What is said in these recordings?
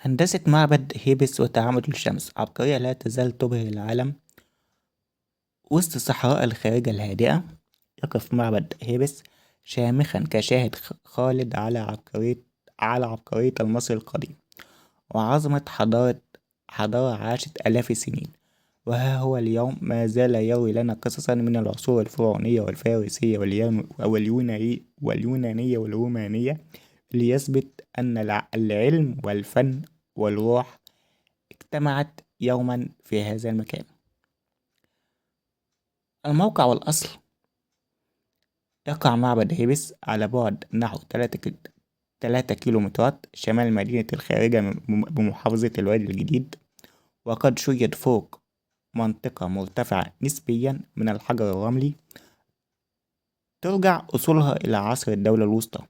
هندسة معبد هيبس وتعامد الشمس عبقرية لا تزال تبهر العالم. وسط الصحراء الخارجة الهادئة يقف معبد هيبس شامخا كشاهد خالد على عبقرية المصري القديم وعظمة حضارة عاشت آلاف السنين. وها هو اليوم ما زال يروي لنا قصصا من العصور الفرعونية والفارسية واليونانية والرومانية، ليثبت أن العلم والفن والروح اجتمعت يوما في هذا المكان. الموقع والأصل: يقع معبد هيبس على بعد نحو 3 كيلومترات شمال مدينة الخارجة بمحافظة الوادي الجديد، وقد شُيد فوق منطقة مرتفعة نسبيا من الحجر الرملي ترجع أصولها إلى عصر الدولة الوسطى،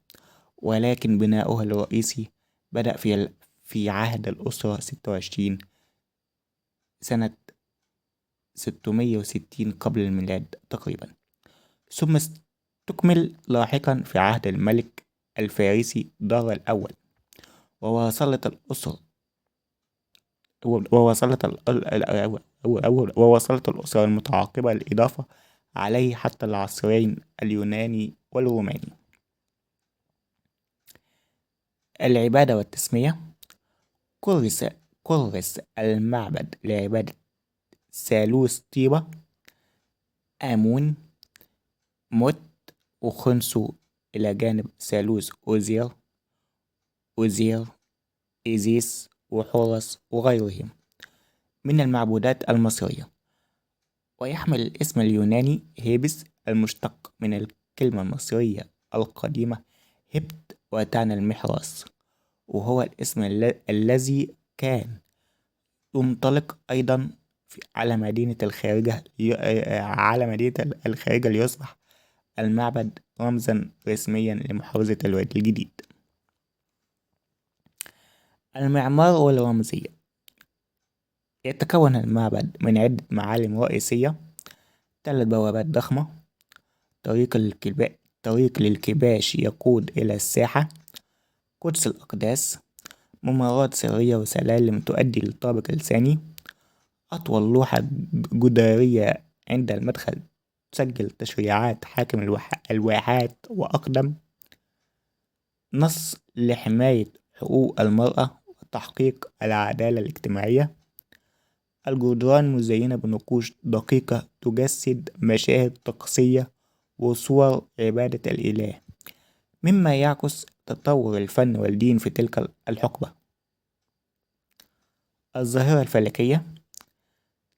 ولكن بناؤها الرئيسي بدأ في عهد الأسرة 26 سنة 660 قبل الميلاد تقريبا، ثم استكمل لاحقا في عهد الملك الفارسي دار الأول. وواصلت الأسرة المتعاقبة الإضافة عليه حتى العصرين اليوناني والروماني. العبادة والتسمية: كرس المعبد لعبادة ثالوث طيبة، آمون، موت، وخنسو، إلى جانب ثالوث أوزير، إيزيس، وحورس وغيرهم من المعبودات المصرية. ويحمل الاسم اليوناني هيبس المشتق من الكلمة المصرية القديمة هبت، وتعني المحراس، وهو الاسم الذي كان ينطلق أيضا على مدينة الخارجة ليصبح المعبد رمزا رسميا لمحافظة الوادي الجديد. المعمار والرمزية: يتكون المعبد من عدة معالم رئيسية: 3 بوابات ضخمة، طريق للكباش يقود إلى الساحة، قدس الأقداس، ممرات سرية وسلالم تؤدي للطابق الثاني، أطول لوحة جدارية عند المدخل تسجل تشريعات حاكم الواحات، وأقدم نص لحماية حقوق المرأة وتحقيق العدالة الاجتماعية. الجدران مزينة بنقوش دقيقة تجسد مشاهد طقسية وصور عبادة الإله، مما يعكس تطور الفن والدين في تلك الحقبة. الظاهرة الفلكية: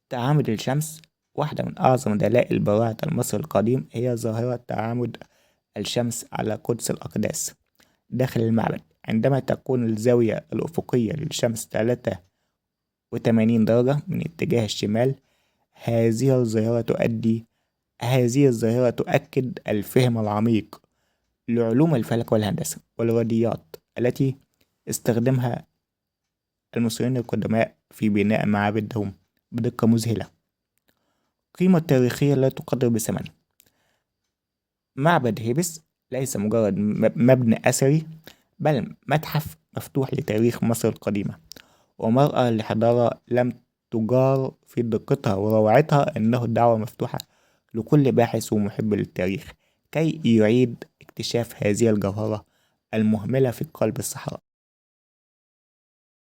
تعامد الشمس. واحدة من أعظم دلائل براعة المصري القديم هي ظاهرة تعامد الشمس على قدس الأقداس داخل المعبد، عندما تكون الزاوية الأفقية للشمس 83 درجة من اتجاه الشمال. هذه الظاهرة تؤكد الفهم العميق لعلوم الفلك والهندسة والرياضيات التي استخدمها المصريين القدماء في بناء معابدهم بدقة مذهلة. قيمة تاريخية لا تقدر بثمن: معبد هيبس ليس مجرد مبنى أثري، بل متحف مفتوح لتاريخ مصر القديمة ومرأى لحضارة لم تجار في دقتها وروعتها. إنه دعوة مفتوحة لكل باحث ومحب للتاريخ كي يعيد اكتشاف هذه الجوهرة المهملة في قلب الصحراء.